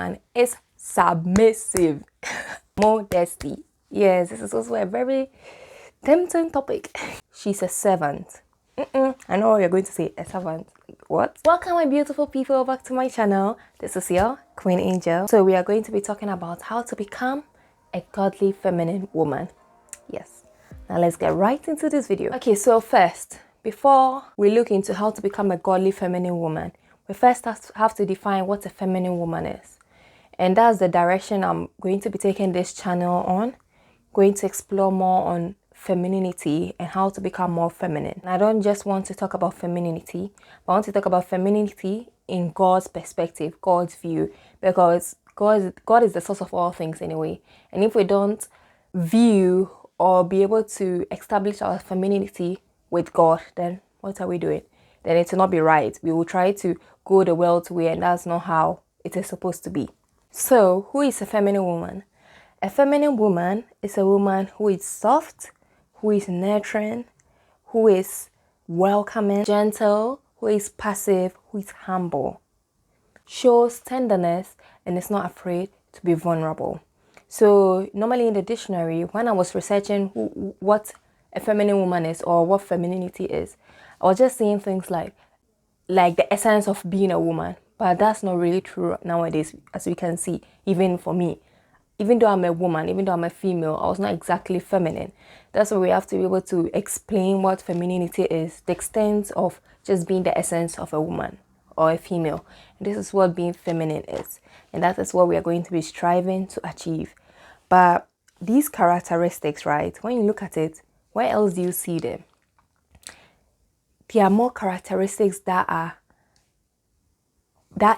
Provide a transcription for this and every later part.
and is submissive. Modesty. Yes, this is also a very tempting topic. She's a servant. I know you're going to say a servant. What? Welcome, my beautiful people, back to my channel. This is your Queen Angel. So we are going to be talking about how to become a godly feminine woman. Yes. Now let's get right into this video. Okay, so first, before we look into how to become a godly feminine woman, we first have to define what a feminine woman is. And that's the direction I'm going to be taking this channel on. Going to explore more on femininity and how to become more feminine. And I don't just want to talk about femininity, but I want to talk about femininity in God's perspective, God's view, because God is the source of all things anyway. And if we don't view or be able to establish our femininity with God, then what are we doing? Then it will not be right. We will try to go the world's way, and that's not how it is supposed to be. So, who is a feminine woman? A feminine woman is a woman who is soft, who is nurturing, who is welcoming, gentle, who is passive, who is humble, shows tenderness, and is not afraid to be vulnerable. So normally in the dictionary, when I was researching what a feminine woman is or what femininity is, I was just seeing things like the essence of being a woman. But that's not really true nowadays, as we can see, even for me. Even though I'm a woman, even though I'm a female, I was not exactly feminine. That's why we have to be able to explain what femininity is, the extent of just being the essence of a woman or a female. And this is what being feminine is. And that is what we are going to be striving to achieve. But these characteristics, right, when you look at it, where else do you see them? There are more characteristics that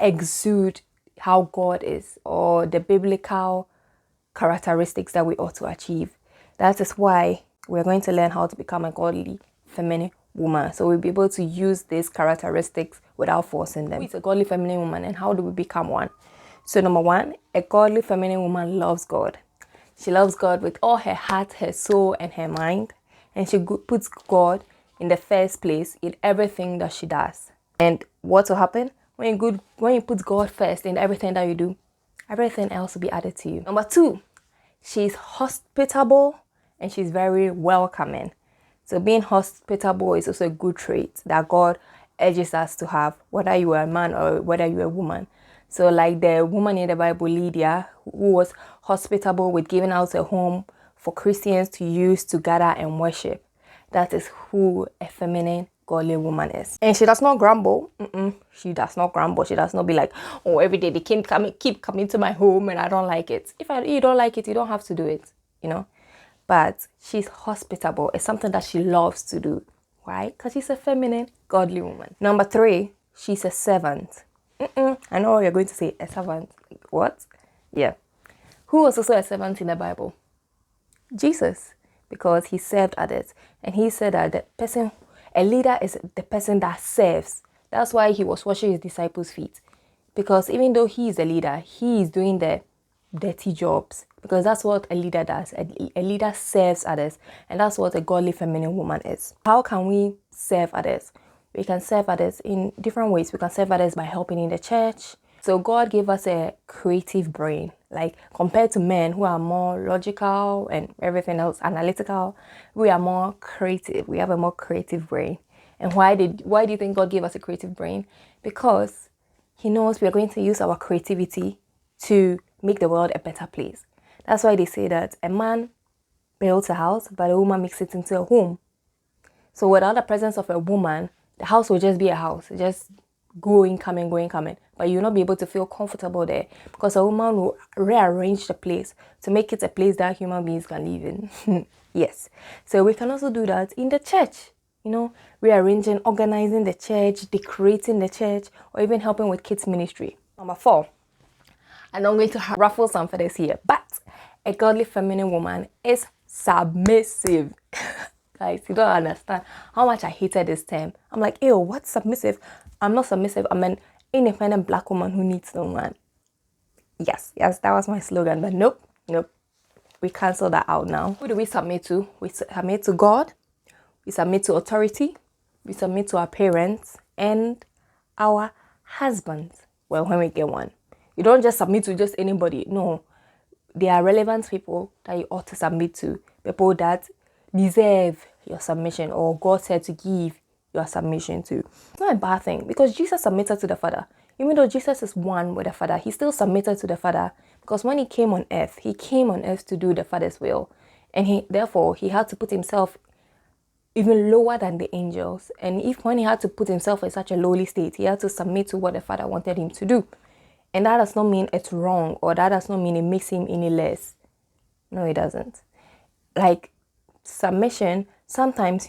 exude how God is, or the biblical characteristics that we ought to achieve. That is why we're going to learn how to become a godly feminine woman. So we'll be able to use these characteristics without forcing them. Who is a godly feminine woman and how do we become one? So number one, a godly feminine woman loves God. She loves God with all her heart, her soul, and her mind. And she puts God in the first place in everything that she does. And what will happen? When you put God first in everything that you do, everything else will be added to you. Number two, she's hospitable and she's very welcoming. So being hospitable is also a good trait that God urges us to have, whether you are a man or whether you're a woman. So like the woman in the Bible, Lydia, who was hospitable with giving out a home for Christians to use to gather and worship. That is who a feminine godly woman is. And she does not grumble. She does not grumble. She does not be like, oh, every day they keep coming to my home and I don't like it. If you don't like it, you don't have to do it, you know. But she's hospitable. It's something that she loves to do. Why? Because she's a feminine godly woman. Number three, she's a servant. I know you're going to say a servant. What? Yeah. Who was also a servant in the Bible? Jesus. Because he served others. And he said that a leader is the person that serves. That's why he was washing his disciples' feet. Because even though he is a leader, he is doing the dirty jobs. Because that's what a leader does. A leader serves others. And that's what a godly feminine woman is. How can we serve others? We can serve others in different ways. We can serve others by helping in the church. So God gave us a creative brain. Like compared to men who are more logical and everything else analytical, we are more creative. We have a more creative brain. And why do you think God gave us a creative brain? Because he knows we are going to use our creativity to make the world a better place. That's why they say that a man builds a house, but a woman makes it into a home. So without the presence of a woman, the house will just be a house, just going, coming. But you'll not be able to feel comfortable there because a woman will rearrange the place to make it a place that human beings can live in. Yes. So we can also do that in the church, you know, rearranging, organizing the church, decorating the church, or even helping with kids ministry. Number four, and I'm going to ruffle some feathers here, but a godly feminine woman is submissive. Guys, you don't understand how much I hated this term. I'm like, ew, what's submissive? I'm not submissive. I'm an independent black woman who needs no man. Yes, that was my slogan. But nope. We cancel that out now. Who do we submit to? We submit to God. We submit to authority. We submit to our parents and our husbands. Well, when we get one. You don't just submit to just anybody. No, there are relevant people that you ought to submit to, people that deserve your submission, or God said to give your submission to. It's not a bad thing, because Jesus submitted to the Father. Even though Jesus is one with the Father, he still submitted to the Father, because when he came on earth to do the Father's will, and he had to put himself even lower than the angels. And when he had to put himself in such a lowly state, he had to submit to what the Father wanted him to do. And that does not mean it's wrong, or that does not mean it makes him any less. No, it doesn't. Like submission, sometimes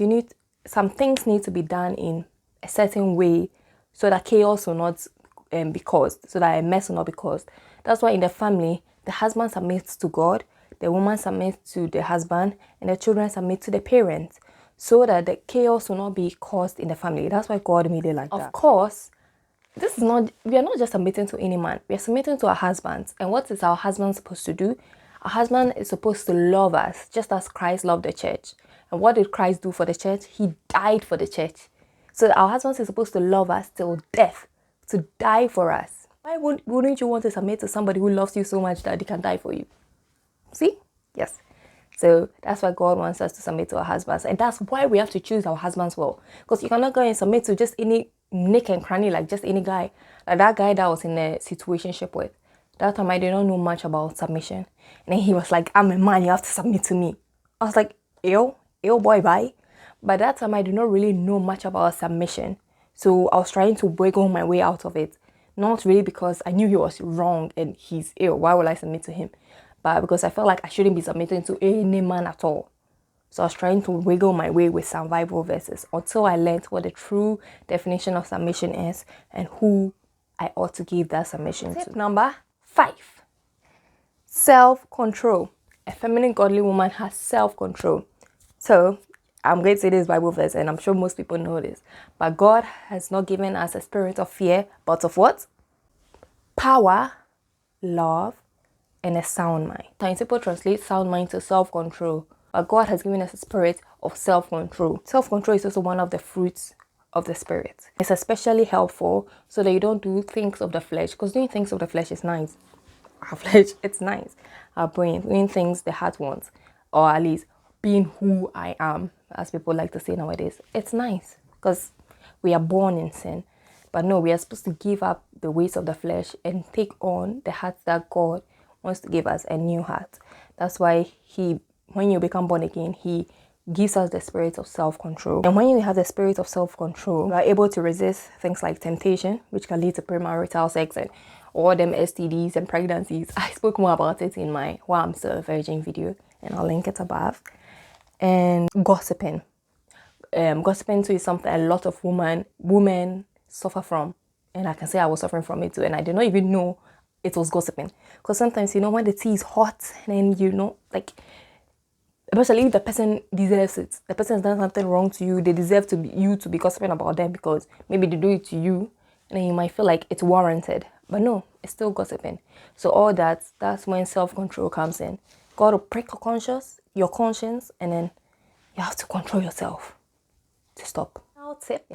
some things need to be done in a certain way so that chaos will not be caused, so that a mess will not be caused. That's why in the family, the husband submits to God, the woman submits to the husband, and the children submit to the parents, so that the chaos will not be caused in the family. That's why God made it like that. Of course, we are not just submitting to any man. We are submitting to our husbands. And what is our husband supposed to do? Our husband is supposed to love us just as Christ loved the church. And what did Christ do for the church? He died for the church. So our husband is supposed to love us till death, to die for us. Why wouldn't you want to submit to somebody who loves you so much that they can die for you? See? Yes. So that's why God wants us to submit to our husbands. And that's why we have to choose our husbands well. Because you cannot go and submit to just any nick and cranny, like just any guy. Like that guy that I was in a situationship with. That time I did not know much about submission. And then he was like, I'm a man, you have to submit to me. I was like, ew boy, bye. By that time I did not really know much about submission. So I was trying to wiggle my way out of it. Not really because I knew he was wrong and he's ill. Why would I submit to him? But because I felt like I shouldn't be submitting to any man at all. So I was trying to wiggle my way with some Bible verses until I learned what the true definition of submission is and who I ought to give that submission to. Tip number 5. Self-control. A feminine godly woman has self-control. So I'm going to say this Bible verse, and I'm sure most people know this. But God has not given us a spirit of fear, but of what? Power, love, and a sound mind. Some people translate sound mind to self-control, but God has given us a spirit of self-control. Self-control is also one of the fruits of the spirit. It's especially helpful so that you don't do things of the flesh, because doing things of the flesh is nice. Our flesh, it's nice. Our brain, doing things the heart wants, or at least being who I am, as people like to say nowadays, it's nice because we are born in sin. But no, we are supposed to give up the ways of the flesh and take on the heart that God wants to give us, a new heart. That's why when you become born again, he gives us the spirit of self-control. And when you have the spirit of self-control, you are able to resist things like temptation, which can lead to premarital sex and all them STDs and pregnancies. I spoke more about it in my Why I'm Still a Virgin video, and I'll link it above. And gossiping. Gossiping too is something a lot of women suffer from. And I can say I was suffering from it too. And I did not even know it was gossiping. Because sometimes, when the tea is hot, and especially if the person deserves it, the person has done something wrong to you, they deserve you to be gossiping about them because maybe they do it to you, and then you might feel like it's warranted. But no, it's still gossiping. So all that's when self-control comes in. God will prick your conscience, and then you have to control yourself to stop. Now tip,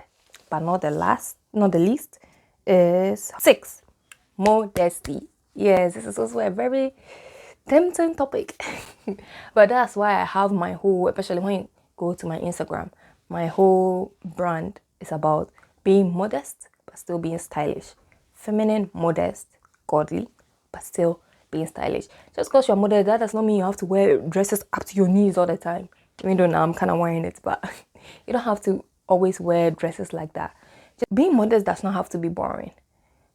but not the least, is 6. Modesty. Yes, this is also a very tempting topic. But that's why I have my whole, especially when you go to my Instagram, my whole brand is about being modest but still being stylish. Feminine, modest, godly, but still being stylish. Just because you're modest, that does not mean you have to wear dresses up to your knees all the time. Even though now I'm kind of wearing it, but you don't have to always wear dresses like that. Just being modest does not have to be boring.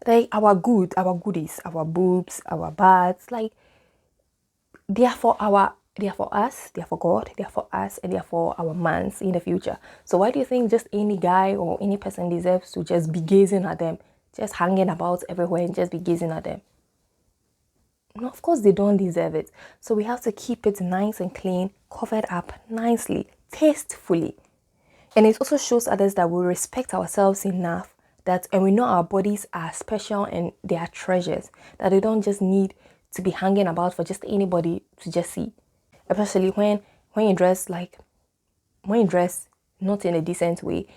Like our goodies, our boobs, our butts, like they are for us, they are for God, they are for us, and they are for our mans in the future. So why do you think just any guy or any person deserves to just be gazing at them, just hanging about everywhere and just be gazing at them? No, of course they don't deserve it. So we have to keep it nice and clean, covered up nicely, tastefully. And it also shows others that we respect ourselves enough and we know our bodies are special and they are treasures, that they don't just need to be hanging about for just anybody to just see. Especially when you dress not in a decent way,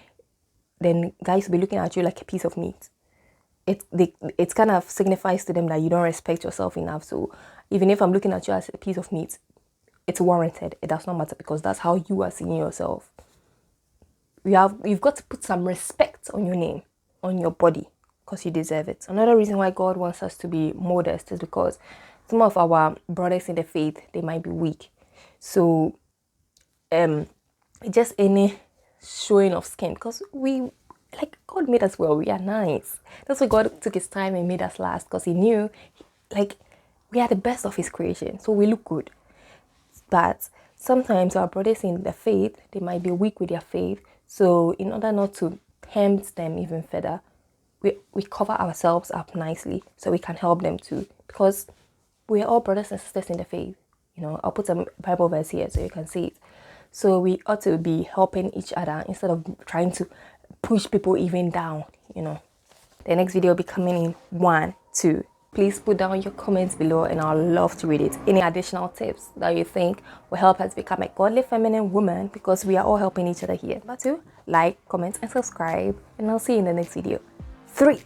then guys will be looking at you like a piece of meat. it kind of signifies to them that you don't respect yourself enough. So even if I'm looking at you as a piece of meat, it's warranted. It does not matter because that's how you are seeing yourself. You've got to put some respect on your name, on your body, because you deserve it. Another reason why God wants us to be modest is because some of our brothers in the faith, they might be weak. So just any showing of skin, because God made us well, we are nice. That's why God took his time and made us last, because he knew we are the best of his creation, so we look good. But sometimes our brothers in the faith, they might be weak with their faith. So in order not to tempt them even further, we cover ourselves up nicely so we can help them too, because we are all brothers and sisters in the faith. I'll put a Bible verse here so you can see it. So we ought to be helping each other instead of trying to push people even down. The next video will be coming in 1, 2. Please put down your comments below and I'd love to read it. Any additional tips that you think will help us become a godly feminine woman, because we are all helping each other here. Number 2, like, comment and subscribe, and I'll see you in the next video. 3.